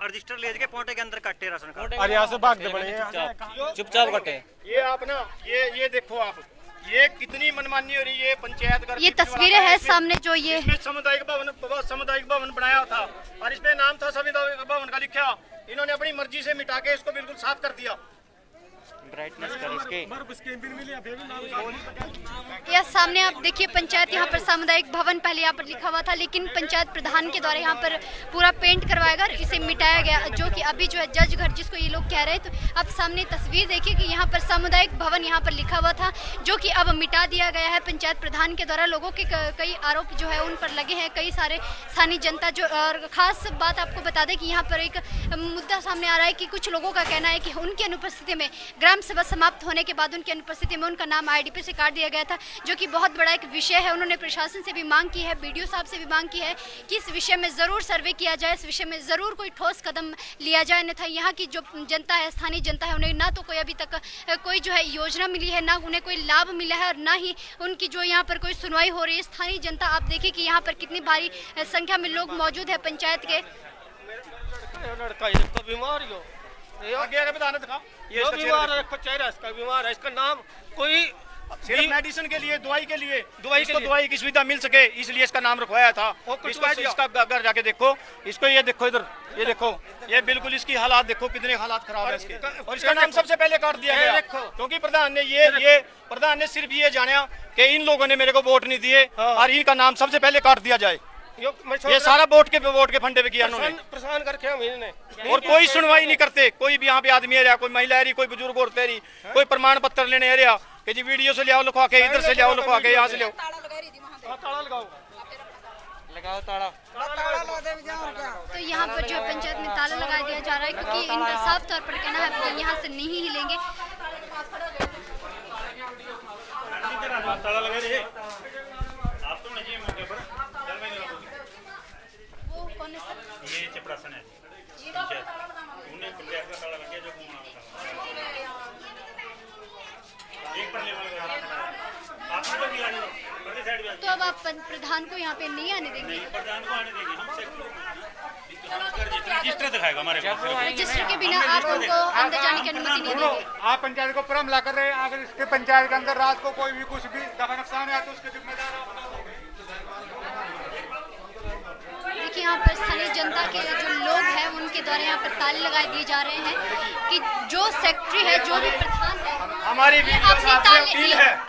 Speaker 11: रजिस्टर ले के पोंटे के अंदर काटे राशन कार्ड
Speaker 10: और यहाँ से भागते पड़े
Speaker 11: चुपचाप काटे।
Speaker 2: ये आप ना ये देखो आप, ये कितनी मनमानी हो रही है पंचायत घर।
Speaker 1: ये तस्वीरें हैं सामने जो ये
Speaker 2: इसमें सामुदायिक भवन बनाया था और इसमें नाम था सामुदायिक भवन का लिखा, इन्होंने अपनी मर्जी से मिटा के इसको बिल्कुल साफ कर दिया।
Speaker 11: ब्राइटनेस कर इसके।
Speaker 1: यह सामने आप देखिए पंचायत, यहाँ पर सामुदायिक भवन पहले यहाँ पर लिखा हुआ था, लेकिन पंचायत प्रधान के द्वारा यहाँ पर पूरा पेंट करवाया गया, इसे मिटाया गया, जो कि अभी जो है जज घर जिसको ये लोग कह रहे हैं। तो आप सामने तस्वीर देखिए कि यहाँ पर सामुदायिक भवन यहाँ पर लिखा हुआ था, जो कि अब मिटा दिया गया है पंचायत प्रधान के द्वारा। लोगों के कई आरोप जो है उन पर लगे हैं, कई सारे स्थानीय जनता जो, और खास बात आपको बता दें कि यहाँ पर एक मुद्दा सामने आ रहा है कि कुछ लोगों का कहना है कि उनकी अनुपस्थिति में, ग्राम सभा समाप्त होने के बाद उनकी अनुपस्थिति में उनका नाम आईडीपी से काट दिया गया था, जो कि बहुत बड़ा एक विषय है। उन्होंने प्रशासन से भी मांग की है, बीडीओ साहब से भी मांग की है कि इस विषय में जरूर सर्वे किया जाए, इस विषय में जरूर कोई ठोस कदम लिया जाए, अन्यथा यहाँ की जो जनता है, स्थानीय जनता है, उन्हें ना तो कोई अभी तक कोई जो है योजना मिली है, ना उन्हें कोई लाभ मिला है, और ना ही उनकी जो यहाँ पर कोई सुनवाई हो रही है। स्थानीय जनता आप देखिए कि यहाँ पर कितनी भारी संख्या में लोग मौजूद है पंचायत के।
Speaker 2: ये बीमार है, चेहरा इसका बीमार है, इसका नाम कोई सिर्फ मेडिसिन के लिए, दवाई के लिए, दवाई की सुविधा मिल सके इसलिए इसका नाम रखवाया था। इसका घर जाके देखो, इसको ये देखो, इधर ये देखो, ये बिल्कुल इसकी हालात देखो, कितने हालात खराब है इसके, और इसका नाम सबसे पहले काट दिया गया क्योंकि प्रधान ने सिर्फ ये जाना कि इन लोगों ने मेरे को वोट नहीं दिए और इनका नाम सबसे पहले काट दिया जाए। ये सारा वोट के फंडे पे किया उन्होंने, परेशान करके और कोई सुनवाई नहीं करते। कोई भी यहाँ पे आदमी आ रहा, कोई महिला आ रही, कोई बुजुर्ग औरत आ रही, कोई प्रमाण पत्र लेने आ रहा कि जी वीडियो से ले आओ लिखवा के, इधर से ले आओ लिखवा के, यहाँ से ले आओ। ताला
Speaker 11: लगाओ ताला।
Speaker 1: तो यहाँ पर जो पंचायत में ताला लगा दिया जा रहा है, क्योंकि इनका साफ तौर पर कहना है कि यहाँ से नहीं हिलेंगे। वो कौन है सर?
Speaker 3: ये चपरासन है उन्हें पंचायत का ताला लग गया जो एक पर लेवल आप
Speaker 1: तो अब आप प्रधान को यहाँ पे नहीं आने देंगे?
Speaker 3: प्रधान को आने देंगे हम रजिस्टर दिखाएगा हमारे
Speaker 1: रजिस्टर के बिना आप उनको अंदर जाने की अनुमति नहीं देंगे?
Speaker 12: आप पंचायत को परम ला कर रहे हैं, अगर इसके पंचायत के अंदर रात को कोई भी कुछ भी दफा नुकसान है तो उसके जिम्मेदार आप लोग।
Speaker 1: देखिए यहाँ पर स्थानीय जनता के जो लोग हैं उनके द्वारा यहाँ पर ताले लगाए दिए जा रहे हैं कि जो सेक्रेटरी है, जो भी प्रधान है,
Speaker 2: हमारी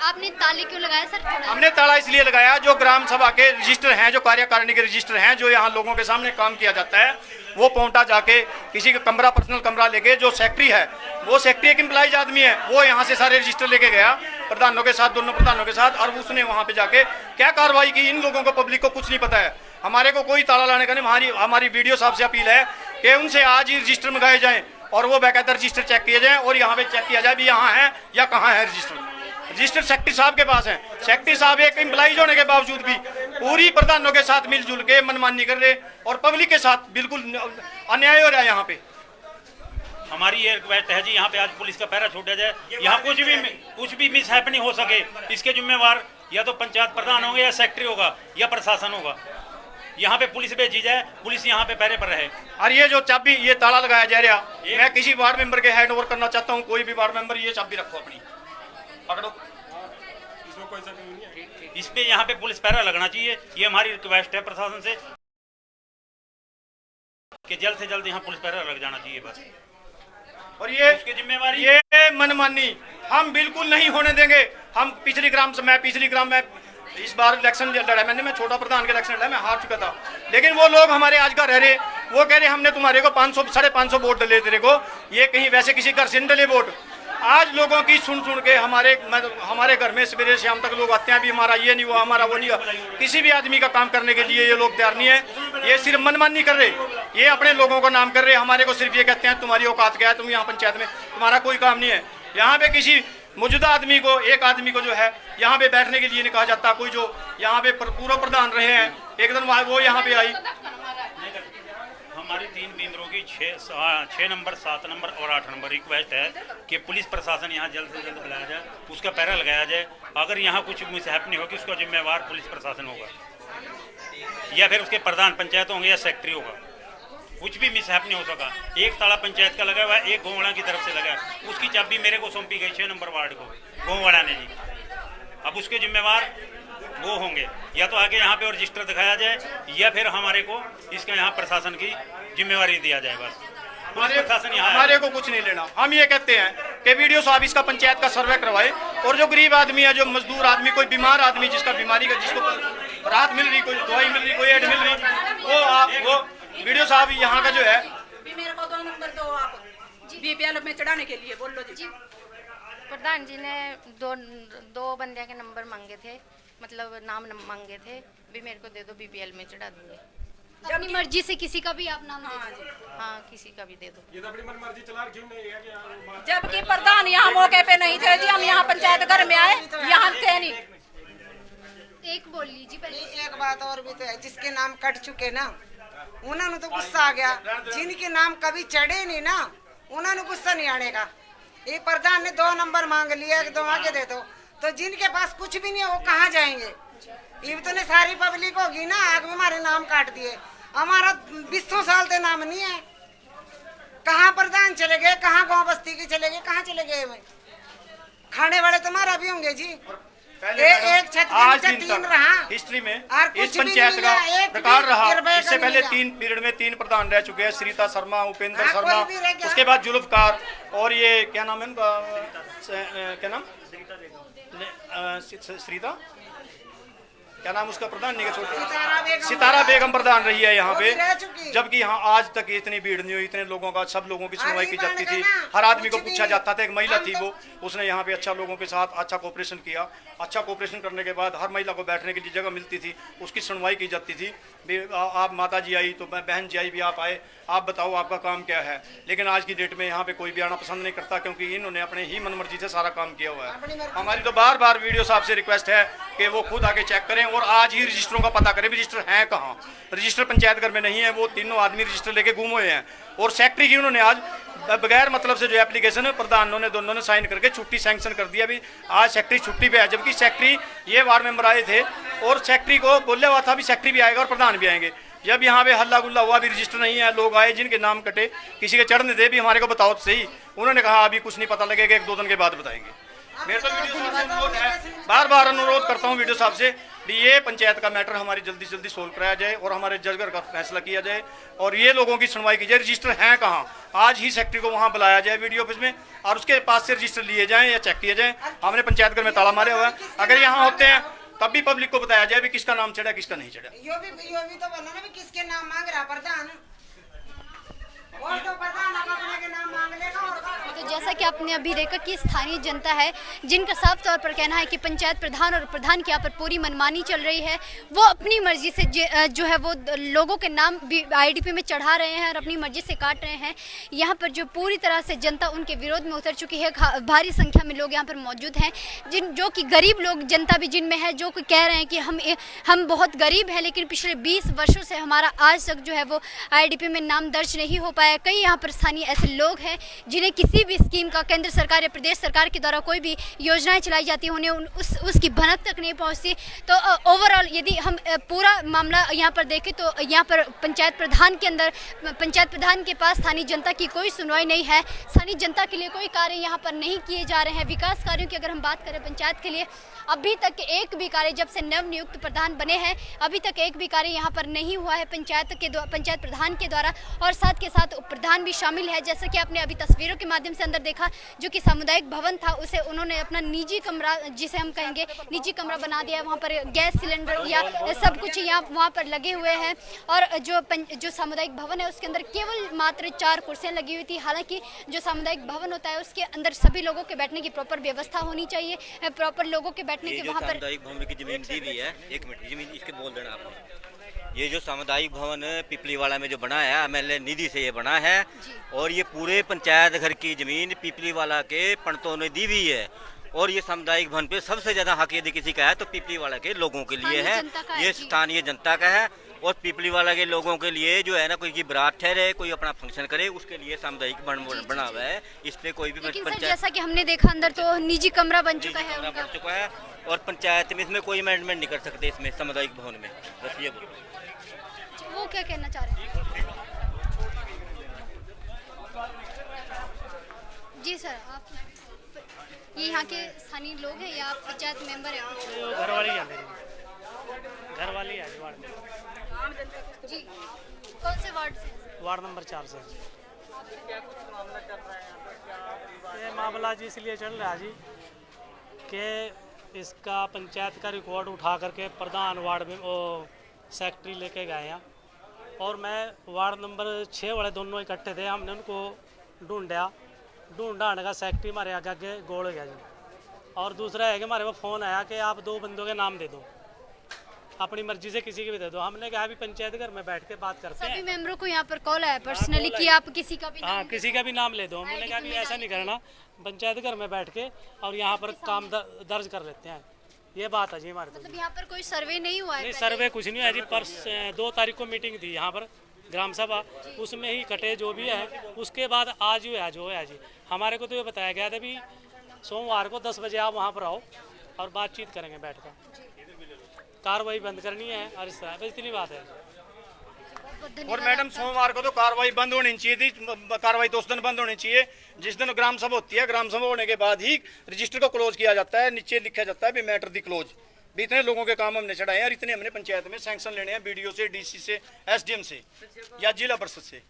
Speaker 1: आपने ताले क्यों लगाया सर?
Speaker 2: हमने ताला इसलिए लगाया, जो ग्राम सभा के रजिस्टर हैं, जो कार्यकारिणी के रजिस्टर हैं, जो यहाँ लोगों के सामने काम किया जाता है, वो पहुंचा जाके किसी का कमरा, पर्सनल कमरा लेके, जो सेक्रेटरी है, वो सेक्रेटरी एक एम्प्लॉइज आदमी है, वो यहाँ से सारे रजिस्टर लेके गया प्रधानों के साथ, दोनों प्रधानों के साथ, और उसने वहाँ पे जाके क्या कार्रवाई की। इन लोगों को, पब्लिक को कुछ नहीं पता है, हमारे को कोई ताला लाने का नहीं। हमारी वीडियो साहब से अपील है कि उनसे आज ही रजिस्टर मंगाए जाएं और वो बाकायदा रजिस्टर चेक किए जाएं और यहाँ पे चेक किया जाए भी यहाँ है या कहाँ है रजिस्टर सेक्रेटरी साहब के पास है। सेक्रेटरी साहब एक एम्प्लॉइज होने के बावजूद भी पूरी प्रधानों के साथ मिलजुल के मनमानी कर रहे और पब्लिक के साथ बिल्कुल अन्याय हो रहा है। यहाँ पे
Speaker 3: हमारी ये रिक्वेस्ट है जी, यहाँ पे आज पुलिस का पहरा छूटा जाए, यहाँ कुछ भी मिस हैपनिंग हो सके, इसके जिम्मेवार या तो पंचायत प्रधान होंगे या सेक्रेटरी होगा या प्रशासन होगा। यहाँ पे पुलिस भेजी जाए, पुलिस यहाँ पे पहरे पर रहे।
Speaker 2: और ये जो चाबी, ये ताला लगाया जा रहा, मैं किसी वार्ड मेंबर के हैंड ओवर करना चाहता हूँ, कोई भी वार्ड मेंबर ये चाबी रखो अपनी, पकड़ो।
Speaker 3: इस पे यहाँ पे पुलिस पहरा लगना चाहिए, ये हमारी रिक्वेस्ट है प्रशासन से कि जल्द से जल्द यहाँ पुलिस पहरा लग जाना चाहिए बस।
Speaker 2: और ये उसकी जिम्मेवारी, ये मनमानी हम बिल्कुल नहीं होने देंगे। हम पिछली ग्राम में इस बार इलेक्शन लड़ा मैंने, मैं छोटा प्रधान के इलेक्शन लड़ा, मैं हार चुका था, लेकिन वो लोग हमारे आज का रह रहे, वो कह रहे हमने तुम्हारे को 500 550 वोट डले तेरे को, ये कहीं वैसे किसी घर से नहीं डले वोट, आज लोगों की सुन सुन के हमारे घर में सवेरे शाम तक लोग आते हैं, अभी हमारा ये नहीं हुआ, हमारा वो नहीं हुआ। किसी भी आदमी का काम करने के लिए ये लोग तैयार नहीं है। ये सिर्फ मनमानी कर रहे, ये अपने लोगों का नाम कर रहे, हमारे को सिर्फ ये कहते हैं तुम्हारी औकात क्या है, तुम यहाँ पंचायत में तुम्हारा कोई काम नहीं है। यहाँ पे किसी मौजूदा आदमी को, एक आदमी को जो है यहाँ पे बैठने के लिए नहीं कहा जाता। कोई जो यहाँ पे पूर्व प्रधान रहे हैं, एक दिन वो यहाँ पे आई।
Speaker 3: हमारी 3 केंद्रों की 6 नंबर, 7 नंबर और 8 नंबर रिक्वेस्ट है कि पुलिस प्रशासन यहाँ जल्द से जल्द बुलाया जाए, उसका पहरा लगाया जाए। अगर यहाँ कुछ मिसहैप नहीं होगी उसका जिम्मेवार पुलिस प्रशासन होगा या फिर उसके प्रधान पंचायत होंगे या सेक्रेटरी होगा। कुछ भी मिसहैप नहीं हो सका। एक ताला पंचायत का लगा हुआ है, एक गोवाड़ा की तरफ से लगा है, उसकी चाबी मेरे को सौंपी गई 6 नंबर वार्ड को गोवाड़ा ने जी। अब उसके जिम्मेवार वो होंगे, या तो आगे यहाँ पे रजिस्टर दिखाया जाए या फिर हमारे को इसका यहाँ प्रशासन की जिम्मेवारी दिया जाए। बस
Speaker 2: हमारे को कुछ नहीं लेना। हम ये कहते हैं कि वीडियो साहब इसका पंचायत का सर्वे करवाए, और जो गरीब आदमी है, जो मजदूर आदमी, कोई बीमार आदमी जिसका बीमारी का, जिसको राहत मिल रही, कोई दवाई मिल रही, कोई एड मिल रही, वो वीडियो साहब यहाँ का जो है।
Speaker 5: मेरे को 2 नंबर दो आप बीपीएल में चढ़ाने के लिए, बोल लो जी।
Speaker 13: प्रधान जी ने दो बंदे के नंबर मांगे थे, मतलब नाम मांगे थे, भी मेरे को दे दो, बीपीएल में चढ़ा दूंगे।
Speaker 1: अपनी मर्जी से किसी का भी आप नाम
Speaker 13: हाँ किसी का भी दे दो।
Speaker 10: ये तो अपनी मनमर्जी चला क्यों नहीं है कि
Speaker 5: जबकि प्रधान यहाँ मौके पे नहीं थे जी, हम यहाँ पंचायत घर में आए, यहाँ थे नहीं।
Speaker 1: एक बोल लीजिए पहले।
Speaker 6: एक बात और भी तो है, जिसके नाम कट चुके ना उन्होंने तो गुस्सा आ गया, जिनके नाम कभी चढ़े नहीं ना उन्होंने गुस्सा नहीं आने का। ये प्रधान ने 2 नंबर मांग लिया, 2 आगे दे दो, तो जिनके पास कुछ भी नहीं है वो कहाँ जाएंगे। ये तो ने सारी पब्लिक होगी ना, आग में हमारे नाम काट दिए, हमारा 20 साल से नाम नहीं है। कहाँ प्रधान चले गए, कहाँ गांव बस्ती के चले गए, कहाँ चले गए। में खाने वाले तुम्हारा भी होंगे जी। एक छत
Speaker 2: आज
Speaker 6: के
Speaker 2: दिन
Speaker 6: नीचे 3
Speaker 2: तक
Speaker 6: रहा
Speaker 2: हिस्ट्री में
Speaker 6: और
Speaker 2: इस
Speaker 6: कुछ भी
Speaker 2: पंचायत
Speaker 6: नहीं
Speaker 2: का
Speaker 6: मिला, एक
Speaker 2: प्रकार
Speaker 6: भी
Speaker 2: रहा।
Speaker 6: रुपए का
Speaker 2: इससे पहले
Speaker 6: नहीं
Speaker 2: 3 पीरियड में 3 प्रधान रह चुके हैं, सरिता शर्मा, उपेंद्र
Speaker 6: हाँ,
Speaker 2: शर्मा,
Speaker 6: कोई भी रह गया।
Speaker 2: उसके बाद जुल्फकार, और ये क्या नाम है उनका, क्या नाम, सरिता, क्या नाम उसका प्रधान नहीं है, सितारा बेगम प्रधान रही है यहाँ पे। जबकि यहाँ आज तक इतनी भीड़ नहीं हुई, इतने लोगों का, सब लोगों की सुनवाई की जाती थी, हर आदमी को पूछा जाता था। एक महिला थी वो, उसने यहाँ पे अच्छा लोगों के साथ अच्छा कोऑपरेशन किया। अच्छा कोऑपरेशन करने के बाद हर महिला को बैठने के लिए जगह मिलती थी, उसकी सुनवाई की जाती थी। आप माता जी आई तो बहन जी आई भी, आप आए, आप बताओ आपका काम क्या है। लेकिन आज की डेट में यहाँ पे कोई भी आना पसंद नहीं करता, क्योंकि इन्होंने अपने ही मनमर्जी से सारा काम किया हुआ है। हमारी तो बार बार वीडियो साहब से रिक्वेस्ट है कि वो खुद आके चेक करें और आज ही रजिस्टरों का पता करें, रजिस्टर हैं कहाँ। रजिस्टर पंचायत घर में नहीं है, वो तीनों आदमी रजिस्टर लेके गुम हुए हैं। और सेक्रेटरी की उन्होंने आज बगैर मतलब से जो एप्लीकेशन प्रधानों ने दोनों ने साइन करके छुट्टी सैंक्शन कर दिया। अभी आज सेक्रेटरी छुट्टी पे है, जबकि सेक्रेटरी ये वार्ड मेंबर आए थे और सेक्रेटरी को बोला हुआ था भी सेक्रेटरी भी आएगा और प्रधान भी आएंगे। जब यहाँ पे हल्ला गुल्ला हुआ, भी रजिस्टर नहीं है, लोग आए जिनके नाम कटे, किसी के चढ़ने दे भी हमारे को बताओ तो सही। उन्होंने कहा अभी कुछ नहीं पता लगेगा, 1-2 दिन के बाद बताएंगे। मेरे तो वीडियो साहब से अनुरोध है, बार बार अनुरोध करता हूँ वीडियो साहब से भी ये पंचायत का मैटर हमारी जल्दी से जल्दी सोल्व कराया जाए और हमारे जजगर का फैसला किया जाए और ये लोगों की सुनवाई की जाए। रजिस्टर हैं कहाँ, आज ही सेक्रेटरी को वहाँ बुलाया जाए वीडियो ऑफिस में और उसके पास से रजिस्टर लिए जाएँ या चेक किए जाएँ। हमने पंचायत घर में ताला मारे हुआ है, अगर यहाँ होते हैं तब भी पब्लिक को बताया जाए भी किसका नाम चढ़ा किसका नहीं चढ़ा।
Speaker 6: यो भी तो बोला ना भी किसके नाम मांग रहा प्रधान, और तो प्रधान अपने के नाम मांग लेगा। और
Speaker 1: तो जैसा कि आपने अभी देखा कि स्थानीय जनता है जिनका साफ तौर पर कहना है कि पंचायत प्रधान और प्रधान की यहाँ पर पूरी मनमानी चल रही है। वो अपनी मर्जी से जो है वो लोगों के नाम आईडीपी में चढ़ा रहे हैं और अपनी मर्जी से काट रहे हैं। यहाँ पर जो पूरी तरह से जनता उनके विरोध में उतर चुकी है। भारी संख्या में लोग यहाँ पर मौजूद हैं, जो कि गरीब लोग जनता भी जिनमें है, जो कह रहे हैं कि हम बहुत गरीब हैं, लेकिन पिछले 20 वर्षों से हमारा आज तक जो है वो आईडीपी में नाम दर्ज नहीं हो पाया। कई यहाँ पर स्थानीय ऐसे लोग हैं जिन्हें किसी भी स्कीम का केंद्र सरकार या प्रदेश सरकार के द्वारा कोई भी योजनाएं चलाई जाती हैं उन्हें उसकी भनक तक नहीं पहुंचती। तो ओवरऑल यदि हम पूरा मामला यहाँ पर देखें तो यहाँ पर पंचायत प्रधान के पास स्थानीय जनता की कोई सुनवाई नहीं है। स्थानीय जनता के लिए कोई कार्य यहाँ पर नहीं किए जा रहे हैं। विकास कार्यों की अगर हम बात करें पंचायत के लिए, अभी तक एक भी कार्य, जब से नवनियुक्त प्रधान बने हैं अभी तक एक भी कार्य यहाँ पर नहीं हुआ है पंचायत प्रधान के द्वारा। और साथ के साथ साथ उप प्रधान भी शामिल है। जैसा कि आपने अभी तस्वीरों के माध्यम से अंदर देखा, जो कि सामुदायिक भवन था उसे उन्होंने अपना निजी कमरा, जिसे हम कहेंगे निजी कमरा बना दिया है। वहाँ पर गैस सिलेंडर या सब कुछ यहाँ वहाँ पर लगे हुए हैं। और जो सामुदायिक भवन है उसके अंदर केवल मात्र 4 कुर्सियाँ लगी हुई थी। हालांकि जो सामुदायिक भवन होता है उसके अंदर सभी लोगों के बैठने की प्रॉपर व्यवस्था होनी चाहिए, प्रॉपर लोगों के बैठने की। वहाँ पर
Speaker 4: सामुदायिक भवन की जमीन दी हुई है, 1 मिनट जमीन इसके बोल देना आपने। ये जो सामुदायिक भवन पिपलीवाला में जो बना है एमएलए निधि से ये बना है, और ये पूरे पंचायत घर की जमीन पिपलीवाला के पंडितों ने दी हुई है। और ये सामुदायिक भवन पे सबसे ज्यादा हक यदि किसी का है तो पिपलीवाला के लोगों के लिए है, ये स्थानीय जनता का है। और पिपलीवाला के लोगों के लिए जो है ना, कोई की बारात ठहरे, कोई अपना फंक्शन करे, उसके लिए सामुदायिक भवन बना हुआ है। इस पे कोई भी
Speaker 1: पंचायत, जैसा कि हमने देखा अंदर तो निजी कमरा बन चुका है,
Speaker 4: बन चुका है। और पंचायत में इसमें कोई अमेंडमेंट नहीं कर सकते इसमें सामुदायिक भवन में। बस ये
Speaker 1: वो क्या कहना चाह रहे हैं? जी सर, आप ये यहाँ के स्थानीय लोग हैं या आप पंचायत मेंबर हैं?
Speaker 14: घर वाली है, घर वाली है वार्ड में।
Speaker 1: जी, कौन से वार्ड से?
Speaker 14: वार्ड नंबर 4 से। ये मामला जी इसलिए चल रहा है जी कि इसका पंचायत का रिकॉर्ड उठा करके प्रधान वार्ड में वो सेक्रेटरी लेके गए हैं, और मैं वार्ड नंबर 6 वाले दोनों इकट्ठे थे। हमने उनको ढूंढाने का सेक्रेटरी हमारे आगे गोल गया जी। और दूसरा है कि हमारे को फ़ोन आया कि आप 2 बंदों के नाम दे दो, अपनी मर्जी से किसी के भी दे दो। हमने कहा अभी पंचायत घर में बैठ के बात करते हैं।
Speaker 1: सभी मेंबरों को यहाँ पर कॉल आया पर्सनली कि आप किसी का भी
Speaker 14: हाँ किसी का भी नाम ले दो। हमने कहा कि ऐसा नहीं करना, पंचायत घर में बैठ के और यहाँ पर काम दर्ज कर लेते हैं। ये बात है जी हमारे।
Speaker 1: मतलब यहाँ पर कोई सर्वे नहीं हुआ है?
Speaker 14: नहीं, सर्वे कुछ नहीं है जी। 2 तारीख को मीटिंग थी यहाँ पर ग्राम सभा, उसमें ही कटे जो भी है। उसके बाद आज जो है जी, हमारे को तो ये बताया गया था भी सोमवार को 10 बजे आप वहाँ पर आओ और बातचीत करेंगे बैठ कर, कार्रवाई बंद करनी है। और बस इतनी बात है।
Speaker 2: और मैडम सोमवार को तो कार्रवाई बंद होनी चाहिए थी। कार्रवाई तो उस दिन बंद होनी चाहिए जिस दिन ग्राम सभा होती है। ग्राम सभा होने के बाद ही रजिस्टर को क्लोज किया जाता है, नीचे लिखा जाता है भी मैटर दी क्लोज। भी इतने लोगों के काम हमने चढ़ाए हैं और इतने हमने पंचायत में सैंक्शन लेने हैं, बीडीओ से, डीसी से, एसडीएम से या जिला परिषद से।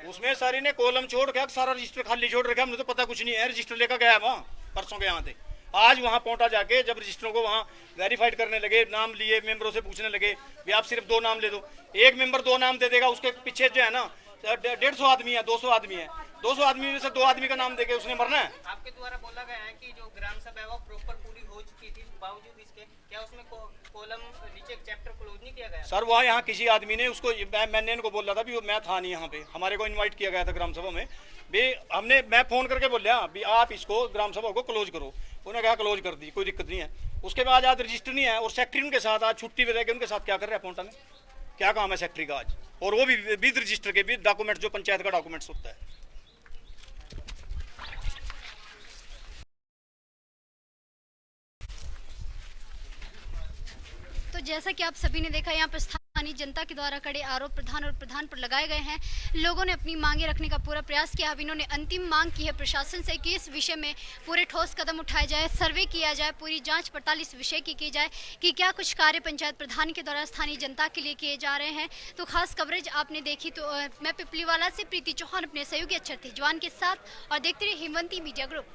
Speaker 2: उसमें सारी ने कॉलम छोड़ के सारा रजिस्टर खाली छोड़ रखा, हमने तो पता कुछ नहीं है। रजिस्टर लेकर गया वहाँ परसों के यहाँ थे। आज वहाँ पहुंचा जाके जब रजिस्टरों को वहाँ वेरीफाइड करने लगे, नाम लिए, मेंबरों से पूछने लगे भी आप सिर्फ 2 नाम ले दो। एक मेंबर 2 नाम दे देगा, उसके पीछे जो है ना 150 आदमी है, 200 आदमी है। 200 आदमी में से 2 आदमी का नाम देके उसने मरना है।
Speaker 11: आपके द्वारा बोला गया है कि जो ग्राम सभा है वो प्रॉपर पूरी हो चुकी थी, बावजूद इसके क्या उसमें कॉलम नीचे चैप्टर क्लोज नहीं किया गया?
Speaker 2: सर वहाँ यहाँ किसी आदमी ने उसको, मैंने इनको बोला था भी मैं था नहीं यहाँ पे, हमारे को इनवाइट किया गया था ग्राम सभा में भी। मैं फ़ोन करके बोलिया भी आप इसको ग्राम सभा को क्लोज करो। उन्होंने कहा क्लोज कर दी, कोई दिक्कत नहीं है। उसके बाद आज रजिस्टर नहीं है और सेक्रेटरी उनके साथ आज छुट्टी पे रह के उनके साथ क्या कर रहे हैं पोंटा में? क्या काम है सेक्रेटरी का आज? और वो भी विद रजिस्टर के, विद डॉक्यूमेंट, जो पंचायत का डॉक्यूमेंट्स होता है।
Speaker 1: तो जैसा कि आप सभी ने देखा, यहाँ पर स्थानीय जनता के द्वारा कड़े आरोप प्रधान और प्रधान पर लगाए गए हैं। लोगों ने अपनी मांगे रखने का पूरा प्रयास किया। अब इन्होंने अंतिम मांग की है प्रशासन से कि इस विषय में पूरे ठोस कदम उठाए जाए, सर्वे किया जाए, पूरी जांच पड़ताल इस विषय की जाए कि क्या कुछ कार्य पंचायत प्रधान के द्वारा स्थानीय जनता के लिए किए जा रहे हैं। तो खास कवरेज आपने देखी। तो मैं पिपलीवाला से प्रीति चौहान अपने सहयोगी अक्षर तेजवान के साथ, और देखते रहिए हिमवंती मीडिया ग्रुप।